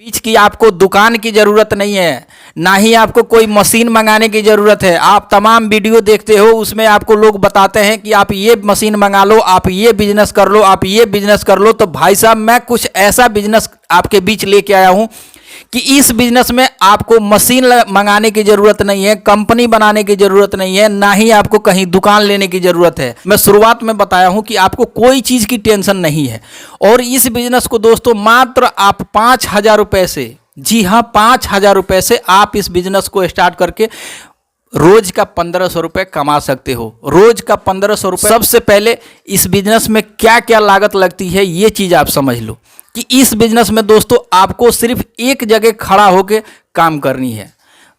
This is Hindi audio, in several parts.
बीज की आपको दुकान की ज़रूरत नहीं है, ना ही आपको कोई मशीन मंगाने की ज़रूरत है। आप तमाम वीडियो देखते हो, उसमें आपको लोग बताते हैं कि आप ये मशीन मंगा लो, आप ये बिजनेस कर लो, आप ये बिजनेस कर लो। तो भाई साहब, मैं कुछ ऐसा बिजनेस आपके बीच लेके आया हूँ कि इस बिजनेस में आपको मशीन मंगाने की ज़रूरत नहीं है, कंपनी बनाने की ज़रूरत नहीं है, ना ही आपको कहीं दुकान लेने की ज़रूरत है। मैं शुरुआत में बताया हूं कि आपको कोई चीज़ की टेंशन नहीं है। और इस बिजनेस को दोस्तों मात्र आप 5,000 रुपये से, जी हाँ 5,000 रुपये से आप इस बिजनेस को स्टार्ट करके रोज का 1,500 रुपये कमा सकते हो। रोज का 1,500 रुपये। सबसे पहले इस बिजनेस में क्या क्या लागत लगती है ये चीज़ आप समझ लो कि इस बिजनेस में दोस्तों आपको सिर्फ एक जगह खड़ा होकर काम करनी है।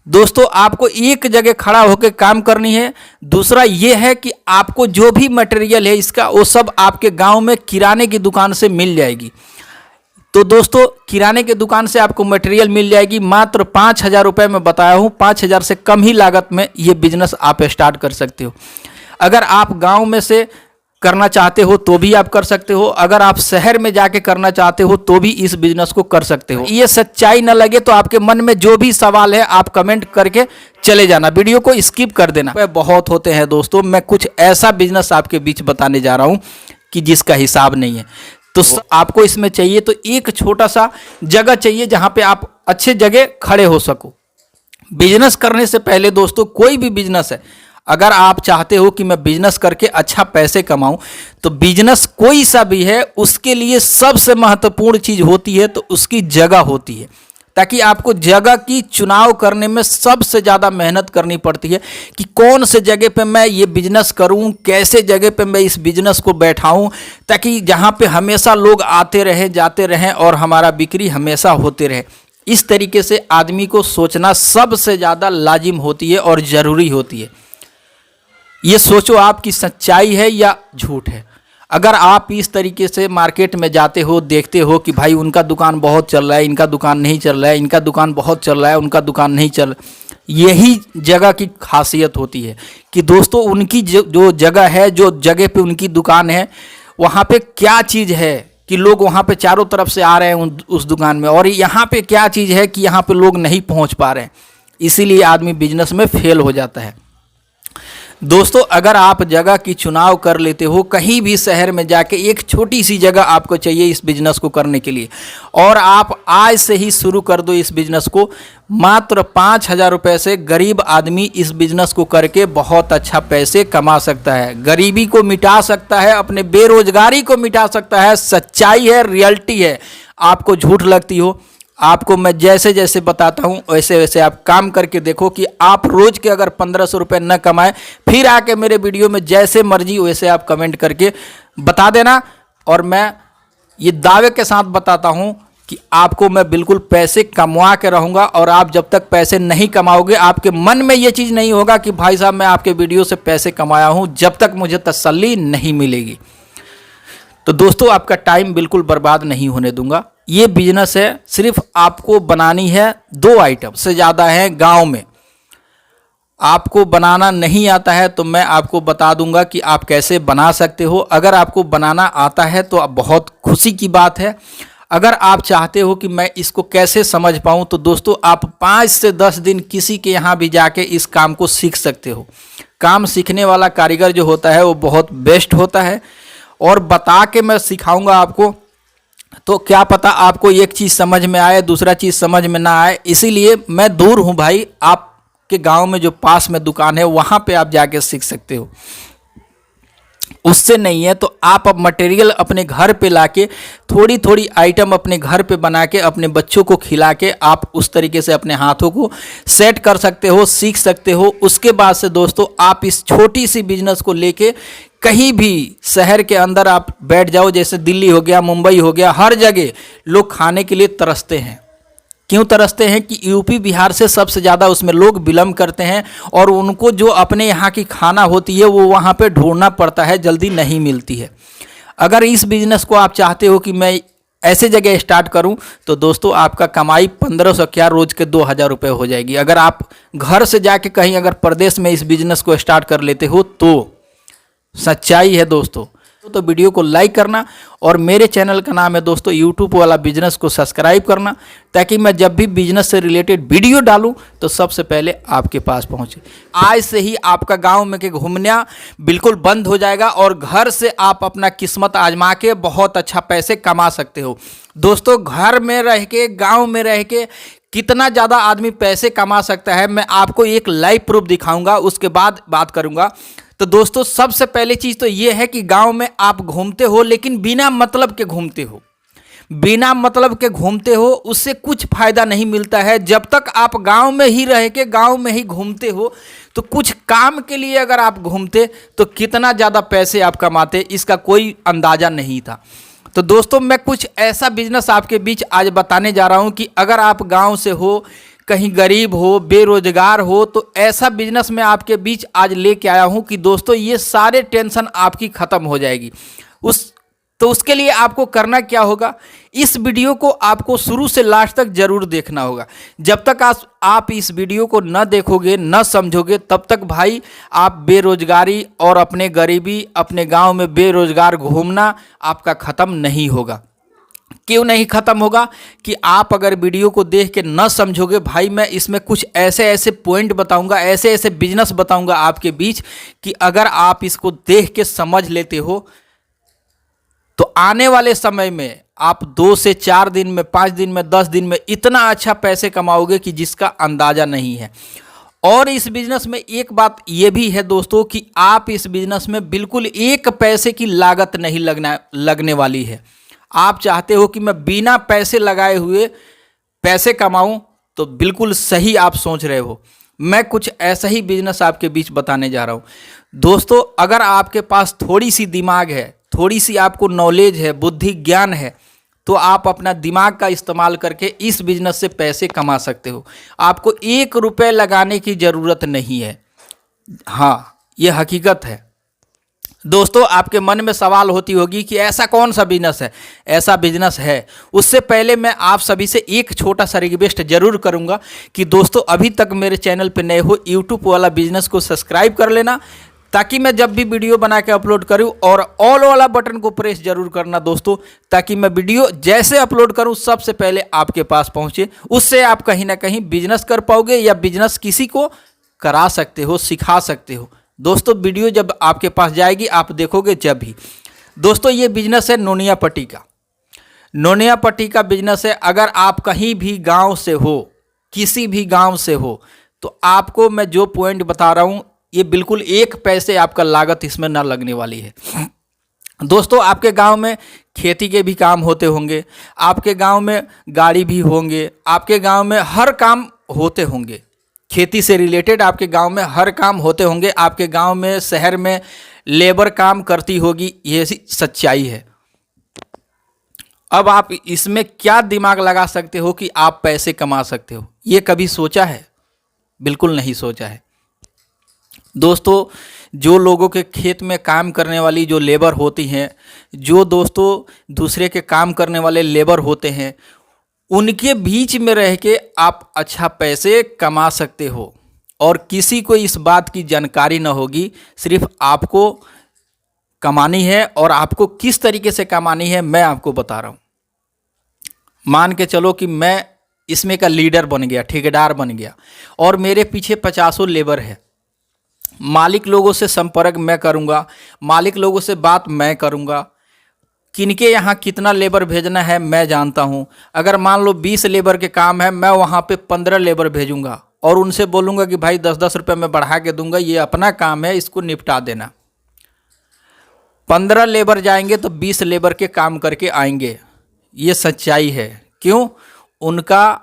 दोस्तों आपको एक जगह खड़ा होकर काम करनी है। दूसरा ये है कि आपको जो भी मटेरियल है इसका, वो सब आपके गांव में किराने की दुकान से मिल जाएगी। तो दोस्तों किराने की दुकान से आपको मटेरियल मिल जाएगी। मात्र 5,000 रुपये में बताया हूँ, 5,000 से कम ही लागत में ये बिजनेस आप स्टार्ट कर सकते हो। अगर आप गाँव में से करना चाहते हो तो भी आप कर सकते हो, अगर आप शहर में जाके करना चाहते हो तो भी इस बिजनेस को कर सकते हो। ये सच्चाई न लगे तो आपके मन में जो भी सवाल है आप कमेंट करके चले जाना, वीडियो को स्किप कर देना। बहुत होते हैं दोस्तों, मैं कुछ ऐसा बिजनेस आपके बीच बताने जा रहा हूँ कि जिसका हिसाब नहीं है। तो आपको इसमें चाहिए तो एक छोटा सा जगह चाहिए जहाँ पे आप अच्छे जगह खड़े हो सको। बिजनेस करने से पहले दोस्तों, कोई भी बिजनेस है, अगर आप चाहते हो कि मैं बिजनेस करके अच्छा पैसे कमाऊं, तो बिजनेस कोई सा भी है उसके लिए सबसे महत्वपूर्ण चीज़ होती है तो उसकी जगह होती है। ताकि आपको जगह की चुनाव करने में सबसे ज़्यादा मेहनत करनी पड़ती है कि कौन से जगह पे मैं ये बिजनेस करूं, कैसे जगह पे मैं इस बिजनेस को बैठाऊं, ताकि जहां पे हमेशा लोग आते रहें जाते रहें और हमारा बिक्री हमेशा होते रहे। इस तरीके से आदमी को सोचना सबसे ज़्यादा लाजिम होती है और ज़रूरी होती है। ये सोचो आप कि सच्चाई है या झूठ है। अगर आप इस तरीके से मार्केट में जाते हो, देखते हो कि भाई उनका दुकान बहुत चल रहा है, इनका दुकान नहीं चल रहा है, इनका दुकान बहुत चल रहा है, उनका दुकान नहीं चल, यही जगह की खासियत होती है कि दोस्तों उनकी जो जगह है, जो जगह पे उनकी दुकान है, वहाँ पे क्या चीज़ है कि लोग वहाँ पे चारों तरफ से आ रहे हैं उस दुकान में, और यहाँ पे क्या चीज़ है कि यहाँ पे लोग नहीं पहुँच पा रहे हैं। इसीलिए आदमी बिजनेस में फेल हो जाता है। दोस्तों अगर आप जगह की चुनाव कर लेते हो, कहीं भी शहर में जाके एक छोटी सी जगह आपको चाहिए इस बिजनेस को करने के लिए, और आप आज से ही शुरू कर दो इस बिजनेस को, मात्र 5,000 रुपये से गरीब आदमी इस बिजनेस को करके बहुत अच्छा पैसे कमा सकता है, गरीबी को मिटा सकता है, अपने बेरोजगारी को मिटा सकता है। सच्चाई है, रियलिटी है। आपको झूठ लगती हो, आपको मैं जैसे जैसे बताता हूँ वैसे वैसे आप काम करके देखो कि आप रोज़ के अगर 1,500 रुपये न कमाएं, फिर आके मेरे वीडियो में जैसे मर्जी वैसे आप कमेंट करके बता देना। और मैं ये दावे के साथ बताता हूँ कि आपको मैं बिल्कुल पैसे कमवा के रहूँगा, और आप जब तक पैसे नहीं कमाओगे आपके मन में ये चीज़ नहीं होगा कि भाई साहब मैं आपके वीडियो से पैसे कमाया हूँ, जब तक मुझे तसल्ली नहीं मिलेगी। तो दोस्तों आपका टाइम बिल्कुल बर्बाद नहीं होने दूंगा। ये बिजनेस है, सिर्फ आपको बनानी है 2 आइटम से ज़्यादा है गांव में। आपको बनाना नहीं आता है तो मैं आपको बता दूंगा कि आप कैसे बना सकते हो। अगर आपको बनाना आता है तो बहुत खुशी की बात है। अगर आप चाहते हो कि मैं इसको कैसे समझ पाऊँ, तो दोस्तों आप 5 से 10 दिन किसी के यहाँ भी जाके इस काम को सीख सकते हो। काम सीखने वाला कारीगर जो होता है वो बहुत बेस्ट होता है, और बता के मैं सिखाऊंगा आपको। तो क्या पता आपको एक चीज़ समझ में आए, दूसरा चीज़ समझ में ना आए। इसीलिए मैं दूर हूँ भाई, आपके गांव में जो पास में दुकान है वहाँ पे आप जाके सीख सकते हो। उससे नहीं है तो आप अब मटेरियल अपने घर पे लाके थोड़ी थोड़ी आइटम अपने घर पे बना के अपने बच्चों को खिला के आप उस तरीके से अपने हाथों को सेट कर सकते हो, सीख सकते हो। उसके बाद से दोस्तों आप इस छोटी सी बिजनेस को लेके कहीं भी शहर के अंदर आप बैठ जाओ, जैसे दिल्ली हो गया, मुंबई हो गया, हर जगह लोग खाने के लिए तरसते हैं। क्यों तरसते हैं कि यूपी बिहार से सबसे ज़्यादा उसमें लोग बिलोंग करते हैं, और उनको जो अपने यहाँ की खाना होती है वो वहाँ पे ढूंढना पड़ता है, जल्दी नहीं मिलती है। अगर इस बिज़नेस को आप चाहते हो कि मैं ऐसे जगह स्टार्ट करूं, तो दोस्तों आपका कमाई 1,500 क्या रोज़ के 2,000 रुपये हो जाएगी। अगर आप घर से जाके कहीं अगर प्रदेश में इस बिज़नेस को स्टार्ट कर लेते हो तो सच्चाई है दोस्तों। तो वीडियो को लाइक करना और मेरे चैनल का नाम है दोस्तों यूट्यूब वाला बिजनेस को सब्सक्राइब करना, ताकि मैं जब भी बिजनेस से रिलेटेड वीडियो डालूं तो सबसे पहले आपके पास पहुंचे। आज से ही आपका गांव में के घूमना बिल्कुल बंद हो जाएगा और घर से आप अपना किस्मत आजमा के बहुत अच्छा पैसे कमा सकते हो। दोस्तों, घर में रह के, गाँव में रह के कितना ज़्यादा आदमी पैसे कमा सकता है, मैं आपको एक लाइव प्रूफ दिखाऊंगा, उसके बाद बात करूंगा। तो दोस्तों, सबसे पहली चीज़ तो ये है कि गांव में आप घूमते हो, लेकिन बिना मतलब के घूमते हो। बिना मतलब के घूमते हो, उससे कुछ फ़ायदा नहीं मिलता है। जब तक आप गांव में ही रह के गाँव में ही घूमते हो, तो कुछ काम के लिए अगर आप घूमते तो कितना ज़्यादा पैसे आप कमाते, इसका कोई अंदाज़ा नहीं था। तो दोस्तों, मैं कुछ ऐसा बिजनेस आपके बीच आज बताने जा रहा हूं कि अगर आप गांव से हो, कहीं गरीब हो, बेरोजगार हो, तो ऐसा बिजनेस मैं आपके बीच आज लेके आया हूं कि दोस्तों ये सारे टेंशन आपकी ख़त्म हो जाएगी। उसके लिए आपको करना क्या होगा, इस वीडियो को आपको शुरू से लास्ट तक जरूर देखना होगा। जब तक आप इस वीडियो को न देखोगे, न समझोगे, तब तक भाई आप बेरोजगारी और अपने गरीबी, अपने गांव में बेरोजगार घूमना आपका ख़त्म नहीं होगा। क्यों नहीं ख़त्म होगा कि आप अगर वीडियो को देख के न समझोगे, भाई मैं इसमें कुछ ऐसे ऐसे पॉइंट बताऊंगा, ऐसे ऐसे बिजनेस बताऊंगा आपके बीच कि अगर आप इसको देख के समझ लेते हो तो आने वाले समय में आप 2 से 4 दिन में, 5 दिन में, 10 दिन में इतना अच्छा पैसे कमाओगे कि जिसका अंदाज़ा नहीं है। और इस बिज़नेस में एक बात ये भी है दोस्तों कि आप इस बिज़नेस में बिल्कुल एक पैसे की लागत नहीं लगने वाली है। आप चाहते हो कि मैं बिना पैसे लगाए हुए पैसे कमाऊं, तो बिल्कुल सही आप सोच रहे हो। मैं कुछ ऐसा ही बिज़नेस आपके बीच बताने जा रहा हूं। दोस्तों, अगर आपके पास थोड़ी सी दिमाग है, थोड़ी सी आपको नॉलेज है, बुद्धि ज्ञान है, तो आप अपना दिमाग का इस्तेमाल करके इस बिज़नेस से पैसे कमा सकते हो। आपको 1 रुपये लगाने की ज़रूरत नहीं है। हाँ, ये हकीकत है। दोस्तों, आपके मन में सवाल होती होगी कि ऐसा कौन सा बिजनेस है। ऐसा बिजनेस है। उससे पहले मैं आप सभी से एक छोटा सा रिक्वेस्ट जरूर करूंगा कि दोस्तों, अभी तक मेरे चैनल पे नए हो, यूट्यूब वाला बिजनेस को सब्सक्राइब कर लेना, ताकि मैं जब भी वीडियो बना के अपलोड करूं, और ऑल वाला बटन को प्रेस जरूर करना दोस्तों, ताकि मैं वीडियो जैसे अपलोड करूं सबसे पहले आपके पास पहुंचे। उससे आप कहीं ना कहीं बिजनेस कर पाओगे या बिजनेस किसी को करा सकते हो, सिखा सकते हो। दोस्तों, वीडियो जब आपके पास जाएगी आप देखोगे जब भी। दोस्तों, ये बिजनेस है नोनिया पट्टी का। नोनिया पट्टी का बिजनेस है। अगर आप कहीं भी गांव से हो, किसी भी गांव से हो, तो आपको मैं जो पॉइंट बता रहा हूं, ये बिल्कुल 1 पैसे आपका लागत इसमें ना लगने वाली है। दोस्तों, आपके गांव में खेती के भी काम होते होंगे, आपके गांव में गाड़ी भी होंगे, आपके गांव में हर काम होते होंगे, खेती से रिलेटेड आपके गांव में हर काम होते होंगे। आपके गांव में, शहर में लेबर काम करती होगी, ये सच्चाई है। अब आप इसमें क्या दिमाग लगा सकते हो कि आप पैसे कमा सकते हो, ये कभी सोचा है? बिल्कुल नहीं सोचा है। दोस्तों, जो लोगों के खेत में काम करने वाली जो लेबर होती हैं, जो दोस्तों दूसरे के काम करने वाले लेबर होते हैं, उनके बीच में रह के आप अच्छा पैसे कमा सकते हो। और किसी को इस बात की जानकारी ना होगी, सिर्फ आपको कमानी है। और आपको किस तरीके से कमानी है मैं आपको बता रहा हूँ। मान के चलो कि मैं इसमें का लीडर बन गया, ठेकेदार बन गया, और मेरे पीछे 50 लेबर है। मालिक लोगों से संपर्क मैं करूँगा, मालिक लोगों से बात मैं करूँगा, किनके यहाँ कितना लेबर भेजना है मैं जानता हूँ। अगर मान लो 20 लेबर के काम है, मैं वहाँ पे 15 लेबर भेजूँगा और उनसे बोलूँगा कि भाई 10-10 रुपये मैं बढ़ा के दूंगा, ये अपना काम है, इसको निपटा देना। 15 लेबर जाएंगे तो 20 लेबर के काम करके आएंगे। ये सच्चाई है। क्यों? उनका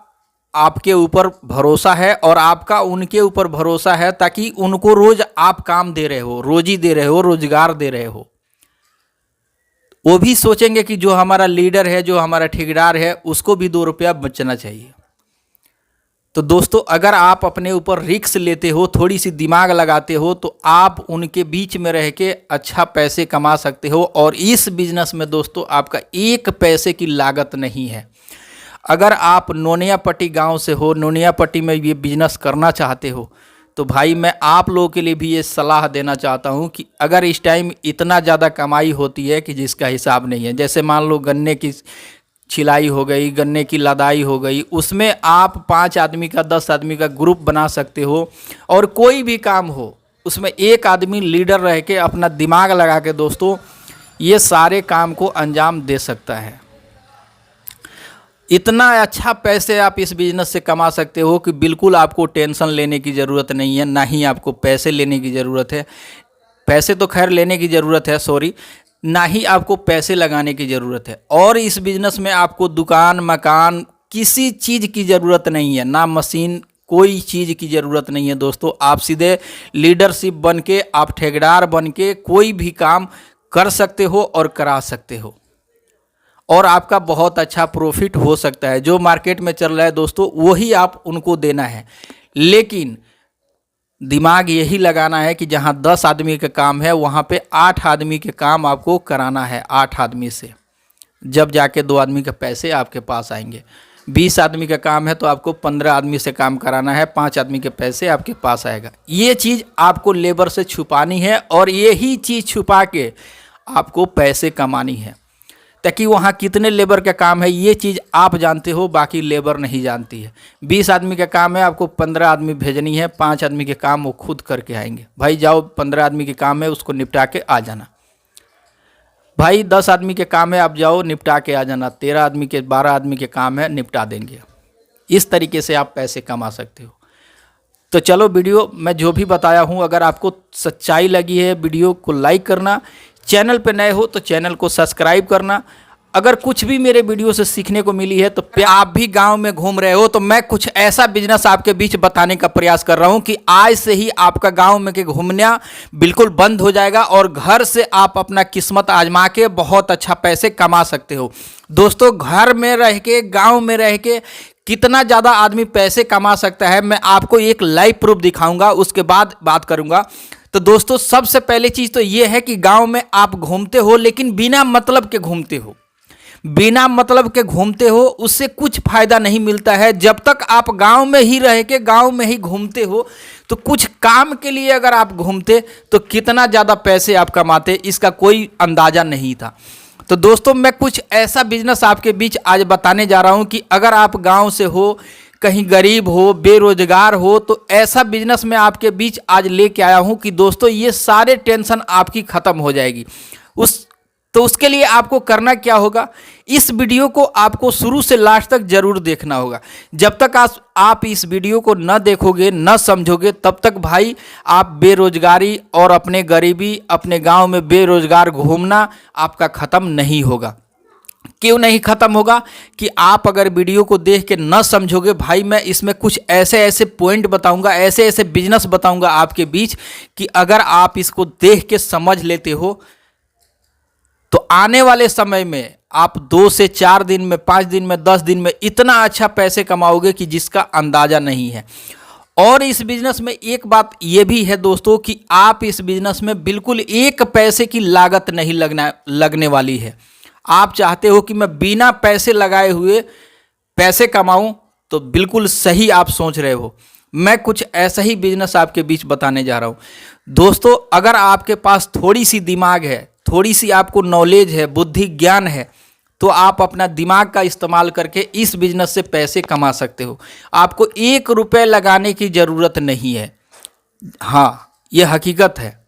आपके ऊपर भरोसा है और आपका उनके ऊपर भरोसा है, ताकि उनको रोज आप काम दे रहे हो, रोजी दे रहे हो, रोजगार दे रहे हो। वो भी सोचेंगे कि जो हमारा लीडर है, जो हमारा ठेकेदार है, उसको भी 2 रुपया बचना चाहिए। तो दोस्तों, अगर आप अपने ऊपर रिस्क लेते हो, थोड़ी सी दिमाग लगाते हो, तो आप उनके बीच में रह के अच्छा पैसे कमा सकते हो। और इस बिजनेस में दोस्तों आपका 1 पैसे की लागत नहीं है। अगर आप नोनिया पट्टी गांव से हो, नोनिया पट्टी में ये बिजनेस करना चाहते हो, तो भाई मैं आप लोगों के लिए भी ये सलाह देना चाहता हूँ कि अगर इस टाइम इतना ज़्यादा कमाई होती है कि जिसका हिसाब नहीं है, जैसे मान लो गन्ने की छिलाई हो गई, गन्ने की लदाई हो गई, उसमें आप 5 आदमी का 10 आदमी का ग्रुप बना सकते हो और कोई भी काम हो उसमें एक आदमी लीडर रह के अपना दिमाग लगा के दोस्तों ये सारे काम को अंजाम दे सकता है। इतना अच्छा पैसे आप इस बिज़नेस से कमा सकते हो कि बिल्कुल आपको टेंशन लेने की ज़रूरत नहीं है, ना ही आपको पैसे लेने की ज़रूरत है। पैसे तो खैर लेने की ज़रूरत है, सॉरी, ना ही आपको पैसे लगाने की ज़रूरत है। और इस बिज़नेस में आपको दुकान मकान किसी चीज़ की ज़रूरत नहीं है, ना मशीन, कोई चीज़ की ज़रूरत नहीं है दोस्तों। आप सीधे लीडरशिप बन के, आप ठेकेदार बन के कोई भी काम कर सकते हो और करा सकते हो और आपका बहुत अच्छा प्रॉफिट हो सकता है। जो मार्केट में चल रहा है दोस्तों वही आप उनको देना है, लेकिन दिमाग यही लगाना है कि जहां 10 आदमी का काम है वहां पे 8 आदमी के काम आपको कराना है 8 आदमी से, जब जाके 2 आदमी के पैसे आपके पास आएंगे। 20 आदमी का काम है तो आपको 15 आदमी से काम कराना है, 5 आदमी के पैसे आपके पास आएगा। ये चीज़ आपको लेबर से छुपानी है और यही चीज़ छुपा के आपको पैसे कमानी है, ताकि वहाँ कितने लेबर का काम है ये चीज़ आप जानते हो, बाकी लेबर नहीं जानती है। 20 आदमी का काम है, आपको 15 आदमी भेजनी है, 5 आदमी के काम वो खुद करके आएंगे। भाई जाओ 15 आदमी के काम है उसको निपटा के आ जाना। भाई 10 आदमी के काम है, आप जाओ निपटा के आ जाना। 13 आदमी के 12 आदमी के काम है, निपटा देंगे। इस तरीके से आप पैसे कमा सकते हो। तो चलो वीडियो मैं जो भी बताया हूँ अगर आपको सच्चाई लगी है वीडियो को लाइक करना, चैनल पे नए हो तो चैनल को सब्सक्राइब करना। अगर कुछ भी मेरे वीडियो से सीखने को मिली है तो आप भी गांव में घूम रहे हो तो मैं कुछ ऐसा बिजनेस आपके बीच बताने का प्रयास कर रहा हूं कि आज से ही आपका गांव में के घूमना बिल्कुल बंद हो जाएगा और घर से आप अपना किस्मत आजमा के बहुत अच्छा पैसे कमा सकते हो। दोस्तों घर में रह के, गाँव में रह के कितना ज़्यादा आदमी पैसे कमा सकता है मैं आपको एक लाइव प्रूफ दिखाऊंगा, उसके बाद बात करूंगा। तो दोस्तों सबसे पहले चीज़ तो ये है कि गांव में आप घूमते हो लेकिन बिना मतलब के घूमते हो, बिना मतलब के घूमते हो, उससे कुछ फायदा नहीं मिलता है। जब तक आप गांव में ही रह के गांव में ही घूमते हो तो कुछ काम के लिए अगर आप घूमते तो कितना ज़्यादा पैसे आप कमाते इसका कोई अंदाज़ा नहीं था। तो दोस्तों मैं कुछ ऐसा बिजनेस आपके बीच आज बताने जा रहा हूं कि अगर आप गांव से हो, कहीं गरीब हो, बेरोजगार हो, तो ऐसा बिजनेस मैं आपके बीच आज लेके आया हूं कि दोस्तों ये सारे टेंशन आपकी ख़त्म हो जाएगी। उसके लिए आपको करना क्या होगा, इस वीडियो को आपको शुरू से लास्ट तक जरूर देखना होगा। जब तक आप इस वीडियो को न देखोगे, न समझोगे, तब तक भाई आप बेरोजगारी और अपने गरीबी, अपने गांव में बेरोजगार घूमना आपका ख़त्म नहीं होगा। क्यों नहीं ख़त्म होगा कि आप अगर वीडियो को देख के न समझोगे, भाई मैं इसमें कुछ ऐसे ऐसे पॉइंट बताऊंगा, ऐसे ऐसे बिजनेस बताऊंगा आपके बीच कि अगर आप इसको देख के समझ लेते हो तो आने वाले समय में आप 2 से 4 दिन में, 5 दिन में, 10 दिन में इतना अच्छा पैसे कमाओगे कि जिसका अंदाज़ा नहीं है। और इस बिज़नेस में एक बात ये भी है दोस्तों कि आप इस बिज़नेस में बिल्कुल 1 पैसे की लागत नहीं लगने वाली है। आप चाहते हो कि मैं बिना पैसे लगाए हुए पैसे कमाऊं, तो बिल्कुल सही आप सोच रहे हो। मैं कुछ ऐसा ही बिजनेस आपके बीच बताने जा रहा हूं। दोस्तों अगर आपके पास थोड़ी सी दिमाग है, थोड़ी सी आपको नॉलेज है, बुद्धि ज्ञान है, तो आप अपना दिमाग का इस्तेमाल करके इस बिजनेस से पैसे कमा सकते हो। आपको 1 रुपये लगाने की ज़रूरत नहीं है। हाँ, ये हकीकत है।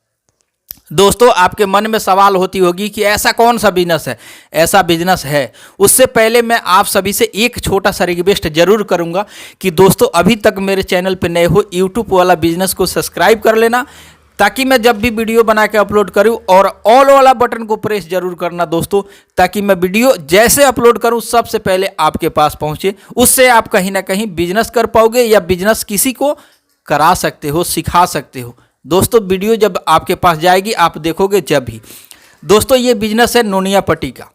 दोस्तों आपके मन में सवाल होती होगी कि ऐसा कौन सा बिजनेस है, ऐसा बिजनेस है। उससे पहले मैं आप सभी से एक छोटा सा रिक्वेस्ट जरूर करूंगा कि दोस्तों अभी तक मेरे चैनल पे नए हो, यूट्यूब वाला बिजनेस को सब्सक्राइब कर लेना, ताकि मैं जब भी वीडियो बना के अपलोड करूं, और ऑल वाला बटन को प्रेस जरूर करना दोस्तों, ताकि मैं वीडियो जैसे अपलोड करूं सबसे पहले आपके पास पहुंचे। उससे आप कहीं ना कहीं बिजनेस कर पाओगे या बिजनेस किसी को करा सकते हो, सिखा सकते हो। दोस्तों वीडियो जब आपके पास जाएगी आप देखोगे जब ही। दोस्तों ये बिजनेस है नोनिया पट्टी का।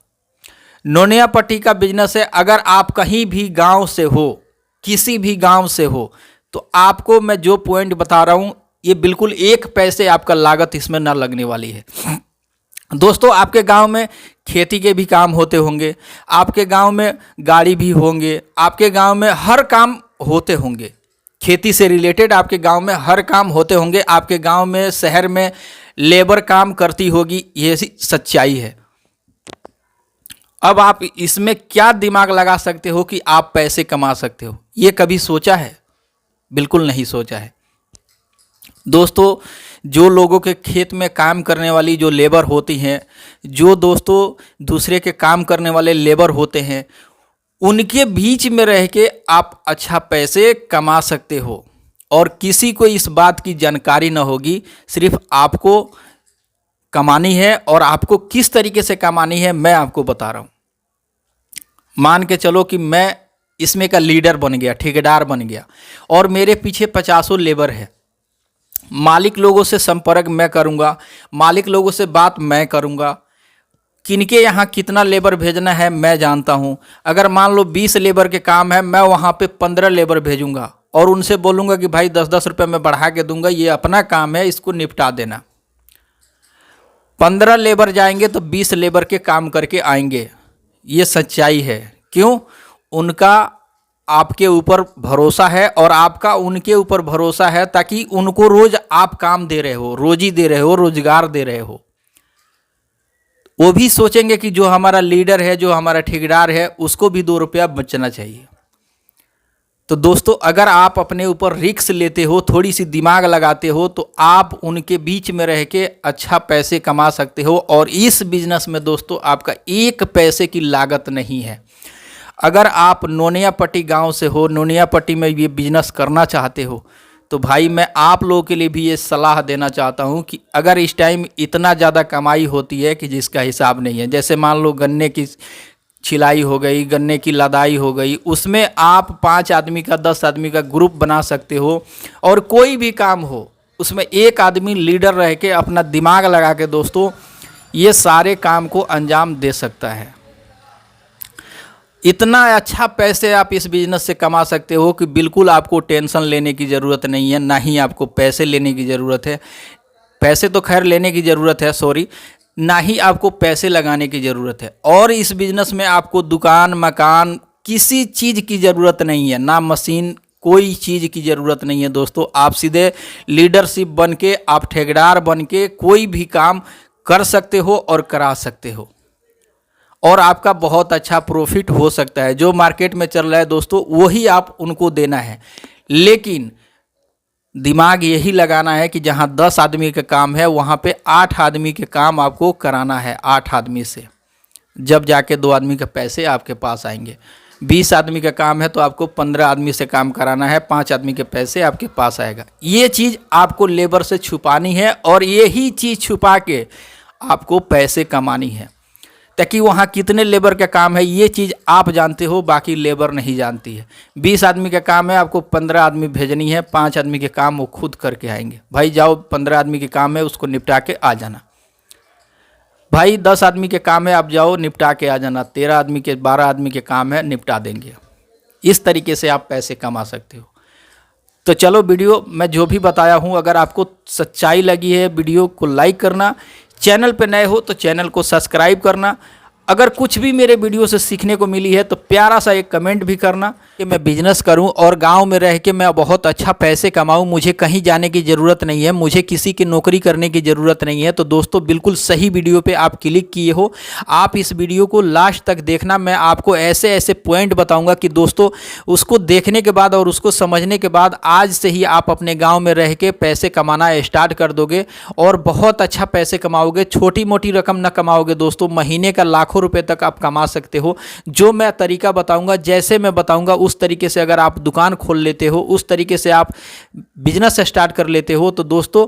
नोनिया पट्टी का बिजनेस है। अगर आप कहीं भी गांव से हो, किसी भी गांव से हो, तो आपको मैं जो पॉइंट बता रहा हूं ये बिल्कुल 1 पैसे आपका लागत इसमें ना लगने वाली है। दोस्तों आपके गांव में खेती के भी काम होते होंगे, आपके गांव में गाड़ी भी होंगे, आपके गांव में हर काम होते होंगे। खेती से रिलेटेड आपके गांव में हर काम होते होंगे, आपके गांव में शहर में लेबर काम करती होगी, ये सच्चाई है। अब आप इसमें क्या दिमाग लगा सकते हो कि आप पैसे कमा सकते हो, ये कभी सोचा है? बिल्कुल नहीं सोचा है। दोस्तों, जो लोगों के खेत में काम करने वाली जो लेबर होती हैं, जो दोस्तों दूसरे के काम करने वाले लेबर होते हैं, उनके बीच में रह के आप अच्छा पैसे कमा सकते हो और किसी को इस बात की जानकारी ना होगी। सिर्फ आपको कमानी है और आपको किस तरीके से कमानी है मैं आपको बता रहा हूँ। मान के चलो कि मैं इसमें का लीडर बन गया, ठेकेदार बन गया और मेरे पीछे 50 लेबर है। मालिक लोगों से संपर्क मैं करूंगा, मालिक लोगों से बात मैं करूंगा, किनके यहाँ कितना लेबर भेजना है मैं जानता हूं। अगर मान लो 20 लेबर के काम है, मैं वहाँ पे 15 लेबर भेजूंगा और उनसे बोलूँगा कि भाई 10-10 रुपये में बढ़ा के दूंगा, ये अपना काम है, इसको निपटा देना। 15 लेबर जाएंगे तो 20 लेबर के काम करके आएंगे, ये सच्चाई है। क्यों? उनका आपके ऊपर भरोसा है और आपका उनके ऊपर भरोसा है, ताकि उनको रोज आप काम दे रहे हो, रोजी दे रहे हो, रोजगार दे रहे हो। वो भी सोचेंगे कि जो हमारा लीडर है, जो हमारा ठेकेदार है, उसको भी 2 रुपया बचना चाहिए। तो दोस्तों, अगर आप अपने ऊपर रिस्क लेते हो, थोड़ी सी दिमाग लगाते हो, तो आप उनके बीच में रह के अच्छा पैसे कमा सकते हो। और इस बिजनेस में दोस्तों आपका 1 पैसे की लागत नहीं है। अगर आप नोनियापट्टी गांव से हो, नोनियापट्टी में ये बिजनेस करना चाहते हो, तो भाई मैं आप लोगों के लिए भी ये सलाह देना चाहता हूँ कि अगर इस टाइम इतना ज़्यादा कमाई होती है कि जिसका हिसाब नहीं है, जैसे मान लो गन्ने की छिलाई हो गई, गन्ने की लदाई हो गई, उसमें आप 5 आदमी का 10 आदमी का ग्रुप बना सकते हो और कोई भी काम हो उसमें एक आदमी लीडर रह के अपना दिमाग लगा के दोस्तों ये सारे काम को अंजाम दे सकता है। इतना अच्छा पैसे आप इस बिज़नेस से कमा सकते हो कि बिल्कुल आपको टेंशन लेने की ज़रूरत नहीं है, ना ही आपको पैसे लेने की ज़रूरत है। पैसे तो खैर लेने की ज़रूरत है, सॉरी, ना ही आपको पैसे लगाने की ज़रूरत है। और इस बिज़नेस में आपको दुकान मकान किसी चीज़ की ज़रूरत नहीं है, ना मशीन, कोई चीज़ की ज़रूरत नहीं है। दोस्तों, आप सीधे लीडरशिप बन के, आप ठेकेदार बन के कोई भी काम कर सकते हो और करा सकते हो और आपका बहुत अच्छा प्रॉफिट हो सकता है। जो मार्केट में चल रहा है दोस्तों वही आप उनको देना है, लेकिन दिमाग यही लगाना है कि जहां 10 आदमी का काम है वहां पे 8 आदमी के काम आपको कराना है। 8 आदमी से जब जाके 2 आदमी के पैसे आपके पास आएंगे। 20 आदमी का काम है तो आपको 15 आदमी से काम कराना है, 5 आदमी के पैसे आपके पास आएगा। ये चीज़ आपको लेबर से छुपानी है और यही चीज़ छुपा के आपको पैसे कमानी है, ताकि वहाँ कितने लेबर का काम है ये चीज़ आप जानते हो, बाकी लेबर नहीं जानती है। 20 आदमी का काम है, आपको 15 आदमी भेजनी है, 5 आदमी के काम वो खुद करके आएंगे। भाई जाओ, 15 आदमी के काम है उसको निपटा के आ जाना। भाई 10 आदमी के काम है, आप जाओ निपटा के आ जाना। 13 आदमी के 12 आदमी के काम है, निपटा देंगे। इस तरीके से आप पैसे कमा सकते हो। तो चलो, वीडियो मैं जो भी बताया हूँ अगर आपको सच्चाई लगी है, वीडियो को लाइक करना, चैनल पे नए हो तो चैनल को सब्सक्राइब करना। अगर कुछ भी मेरे वीडियो से सीखने को मिली है तो प्यारा सा एक कमेंट भी करना कि मैं बिजनेस करूं और गांव में रह के मैं बहुत अच्छा पैसे कमाऊं, मुझे कहीं जाने की ज़रूरत नहीं है, मुझे किसी की नौकरी करने की ज़रूरत नहीं है। तो दोस्तों बिल्कुल सही वीडियो पे आप क्लिक किए हो। आप इस वीडियो को लास्ट तक देखना, मैं आपको ऐसे ऐसे पॉइंट बताऊँगा कि दोस्तों उसको देखने के बाद और उसको समझने के बाद आज से ही आप अपने गाँव में रह के पैसे कमाना स्टार्ट कर दोगे और बहुत अच्छा पैसे कमाओगे। छोटी मोटी रकम न कमाओगे दोस्तों, महीने का लाखों रुपए तक आप कमा सकते हो। जो मैं तरीका बताऊंगा, जैसे मैं बताऊंगा उस तरीके से अगर आप दुकान खोल लेते हो, उस तरीके से आप बिजनेस स्टार्ट कर लेते हो तो दोस्तों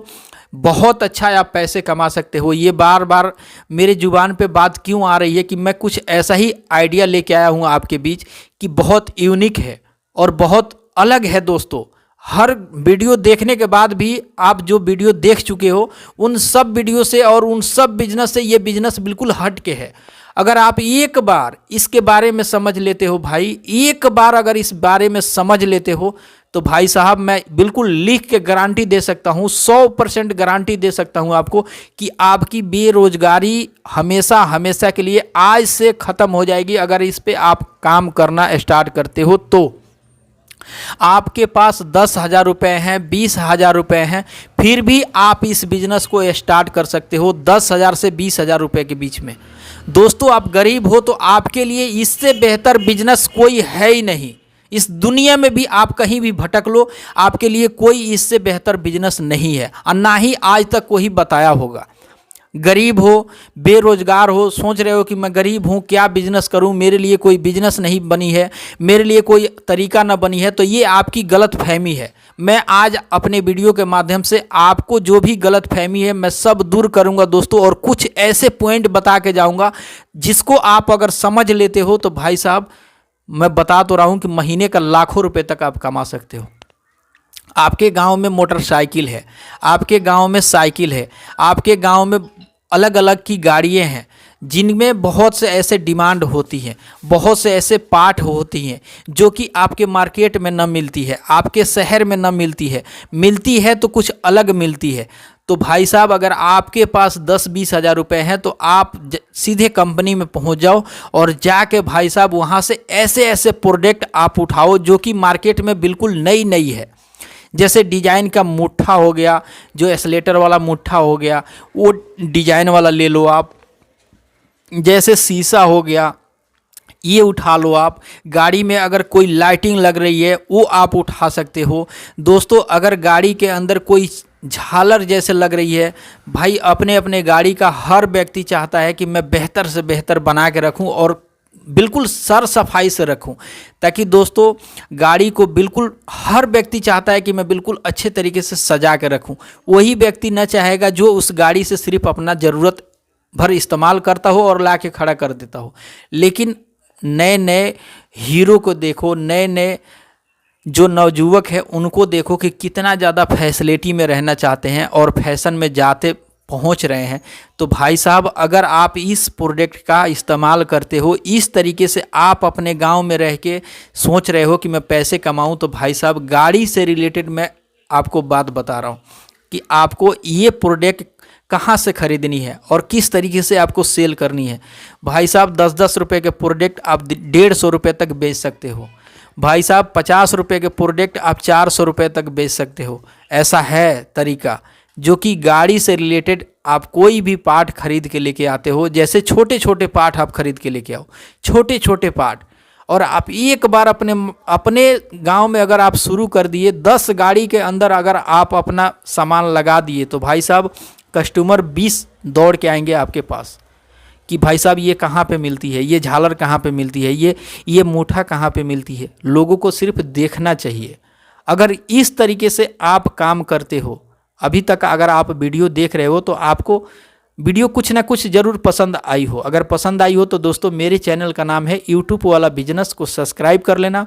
बहुत अच्छा आप पैसे कमा सकते हो। ये बार बार मेरे जुबान पे बात क्यों आ रही है कि मैं कुछ ऐसा ही आइडिया लेके आया हूँ आपके बीच कि बहुत यूनिक है और बहुत अलग है। दोस्तों हर वीडियो देखने के बाद भी आप जो वीडियो देख चुके हो उन सब वीडियो से और उन सब बिजनेस से ये बिजनेस बिल्कुल हट के है। अगर आप एक बार इसके बारे में समझ लेते हो भाई, एक बार अगर इस बारे में समझ लेते हो तो भाई साहब मैं बिल्कुल लिख के गारंटी दे सकता हूँ, 100% गारंटी दे सकता हूँ आपको कि आपकी बेरोजगारी हमेशा हमेशा के लिए आज से ख़त्म हो जाएगी अगर इस पे आप काम करना स्टार्ट करते हो तो। आपके पास 10,000 रुपये हैं, 20,000 रुपये हैं, फिर भी आप इस बिज़नेस को स्टार्ट कर सकते हो 10,000 से 20,000 रुपये के बीच में। दोस्तों आप गरीब हो तो आपके लिए इससे बेहतर बिजनेस कोई है ही नहीं। इस दुनिया में भी आप कहीं भी भटक लो, आपके लिए कोई इससे बेहतर बिजनेस नहीं है और ना ही आज तक कोई बताया होगा। गरीब हो, बेरोजगार हो, सोच रहे हो कि मैं गरीब हूँ, क्या बिजनेस करूँ, मेरे लिए कोई बिजनेस नहीं बनी है, मेरे लिए कोई तरीका ना बनी है, तो ये आपकी गलत फहमी है। मैं आज अपने वीडियो के माध्यम से आपको जो भी गलत फहमी है मैं सब दूर करूँगा दोस्तों, और कुछ ऐसे पॉइंट बता के जाऊँगा जिसको आप अगर समझ लेते हो तो भाई साहब मैं बता तो रहा हूँ कि महीने का लाखों रुपये तक आप कमा सकते हो। आपके गांव में मोटरसाइकिल है, आपके गांव में साइकिल है, आपके गांव में अलग अलग की गाड़ियाँ हैं जिनमें बहुत से ऐसे डिमांड होती हैं, बहुत से ऐसे पार्ट होती हैं जो कि आपके मार्केट में न मिलती है, आपके शहर में न मिलती है, मिलती है तो कुछ अलग मिलती है। तो भाई साहब अगर आपके पास 10-20 हज़ार रुपये हैं तो आप सीधे कंपनी में पहुंच जाओ और जाके भाई साहब वहां से ऐसे ऐसे प्रोडक्ट आप उठाओ जो कि मार्केट में बिल्कुल नई नई है। जैसे डिजाइन का मुट्ठा हो गया, जो एस्लेटर वाला मुट्ठा हो गया वो डिजाइन वाला ले लो आप। जैसे शीशा हो गया ये उठा लो आप। गाड़ी में अगर कोई लाइटिंग लग रही है वो आप उठा सकते हो। दोस्तों अगर गाड़ी के अंदर कोई झालर जैसे लग रही है, भाई अपने अपने गाड़ी का हर व्यक्ति चाहता है कि मैं बेहतर से बेहतर बना के रखूं और बिल्कुल सर सफाई से रखूं, ताकि दोस्तों गाड़ी को बिल्कुल हर व्यक्ति चाहता है कि मैं बिल्कुल अच्छे तरीके से सजा के रखूं। वही व्यक्ति न चाहेगा जो उस गाड़ी से सिर्फ अपना ज़रूरत भर इस्तेमाल करता हो और ला के खड़ा कर देता हो। लेकिन नए नए हीरो को देखो, नए नए जो नवयुवक है उनको देखो कि कितना ज़्यादा फैसिलिटी में रहना चाहते हैं और फैशन में जाते पहुंच रहे हैं। तो भाई साहब अगर आप इस प्रोडक्ट का इस्तेमाल करते हो, इस तरीके से आप अपने गांव में रह के सोच रहे हो कि मैं पैसे कमाऊं, तो भाई साहब गाड़ी से रिलेटेड मैं आपको बात बता रहा हूं कि आपको ये प्रोडक्ट कहाँ से ख़रीदनी है और किस तरीके से आपको सेल करनी है। भाई साहब 10-10 रुपये के प्रोडक्ट आप 150 रुपये तक बेच सकते हो। भाई साहब 50 रुपये के प्रोडक्ट आप 400 रुपये तक बेच सकते हो। ऐसा है तरीका जो कि गाड़ी से रिलेटेड आप कोई भी पार्ट खरीद के लेके आते हो। जैसे छोटे छोटे पार्ट आप खरीद के लेके आओ, छोटे छोटे पार्ट, और आप एक बार अपने गांव में अगर आप शुरू कर दिए, 10 गाड़ी के अंदर अगर आप अपना सामान लगा दिए तो भाई साहब कस्टमर 20 दौड़ के आएंगे आपके पास कि भाई साहब ये कहाँ पे मिलती है, ये झालर कहाँ पे मिलती है, ये मूठा कहाँ पे मिलती है। लोगों को सिर्फ देखना चाहिए। अगर इस तरीके से आप काम करते हो, अभी तक अगर आप वीडियो देख रहे हो तो आपको वीडियो कुछ ना कुछ ज़रूर पसंद आई हो। अगर पसंद आई हो तो दोस्तों मेरे चैनल का नाम है यूट्यूब वाला बिजनेस, को सब्सक्राइब कर लेना,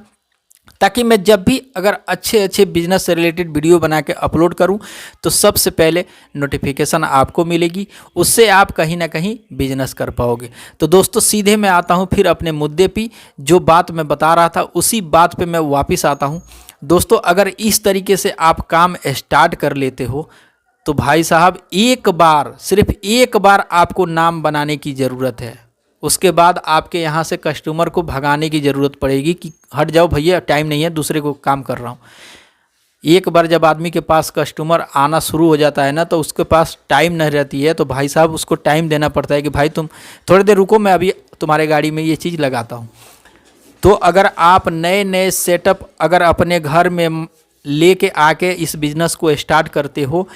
ताकि मैं जब भी अगर अच्छे अच्छे बिजनेस से रिलेटेड वीडियो बना के अपलोड करूं तो सबसे पहले नोटिफिकेशन आपको मिलेगी, उससे आप कहीं ना कहीं बिजनेस कर पाओगे। तो दोस्तों सीधे मैं आता हूं फिर अपने मुद्दे पे, जो बात मैं बता रहा था उसी बात पे मैं वापस आता हूं। दोस्तों अगर इस तरीके से आप काम स्टार्ट कर लेते हो तो भाई साहब एक बार, सिर्फ एक बार आपको नाम बनाने की ज़रूरत है। उसके बाद आपके यहाँ से कस्टमर को भगाने की ज़रूरत पड़ेगी कि हट जाओ भैया, टाइम नहीं है, दूसरे को काम कर रहा हूँ। एक बार जब आदमी के पास कस्टमर आना शुरू हो जाता है ना, तो उसके पास टाइम नहीं रहती है, तो भाई साहब उसको टाइम देना पड़ता है कि भाई तुम थोड़ी देर रुको, मैं अभी तुम्हारे गाड़ी में ये चीज़ लगाता हूँ। तो अगर आप नए नए सेटअप अगर अपने घर में लेके आके इस बिज़नेस को स्टार्ट करते हो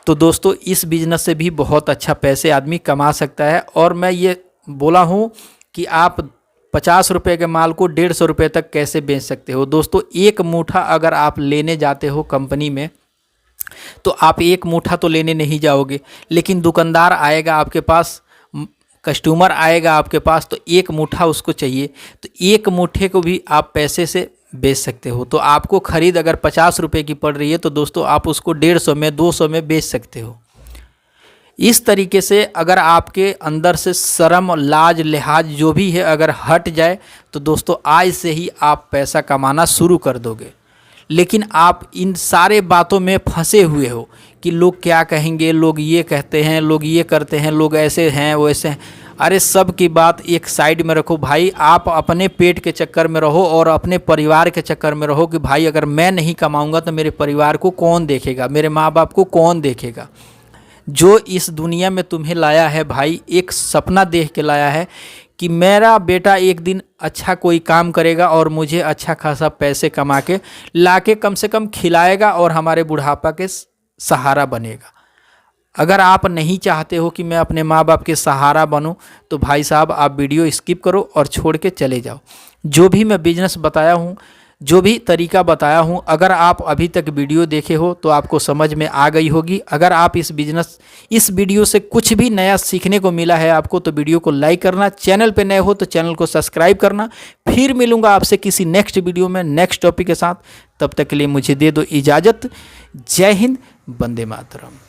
तो दोस्तों इस बिज़नेस से भी बहुत अच्छा पैसे आदमी कमा सकता है। और मैं ये बोला हूँ कि आप 50 रुपये के माल को 150 रुपये तक कैसे बेच सकते हो। दोस्तों एक मूठा अगर आप लेने जाते हो कंपनी में तो आप एक मूठा तो लेने नहीं जाओगे, लेकिन दुकानदार आएगा आपके पास, कस्टमर आएगा आपके पास, तो एक मूठा उसको चाहिए, तो एक मूठे को भी आप पैसे से बेच सकते हो। तो आपको ख़रीद अगर 50 रुपये की पड़ रही है तो दोस्तों आप उसको 150 में 200 में बेच सकते हो। इस तरीके से अगर आपके अंदर से शर्म लाज लिहाज जो भी है अगर हट जाए तो दोस्तों आज से ही आप पैसा कमाना शुरू कर दोगे। लेकिन आप इन सारे बातों में फंसे हुए हो कि लोग क्या कहेंगे, लोग ये कहते हैं, लोग ये करते हैं, लोग ऐसे हैं वैसे हैं। अरे सब की बात एक साइड में रखो भाई, आप अपने पेट के चक्कर में रहो और अपने परिवार के चक्कर में रहो कि भाई अगर मैं नहीं कमाऊंगा तो मेरे परिवार को कौन देखेगा, मेरे माँ बाप को कौन देखेगा। जो इस दुनिया में तुम्हें लाया है भाई, एक सपना देख के लाया है कि मेरा बेटा एक दिन अच्छा कोई काम करेगा और मुझे अच्छा खासा पैसे कमा के ला के कम से कम खिलाएगा और हमारे बुढ़ापा के सहारा बनेगा। अगर आप नहीं चाहते हो कि मैं अपने माँ बाप के सहारा बनूं तो भाई साहब आप वीडियो स्किप करो और छोड़ के चले जाओ। जो भी मैं बिजनेस बताया हूँ, जो भी तरीका बताया हूँ, अगर आप अभी तक वीडियो देखे हो तो आपको समझ में आ गई होगी। अगर आप इस वीडियो से कुछ भी नया सीखने को मिला है आपको तो वीडियो को लाइक करना, चैनल पे नए हो तो चैनल को सब्सक्राइब करना। फिर मिलूंगा आपसे किसी नेक्स्ट वीडियो में नेक्स्ट टॉपिक के साथ। तब तक के लिए मुझे दे दो इजाज़त। जय हिंद, वंदे मातरम।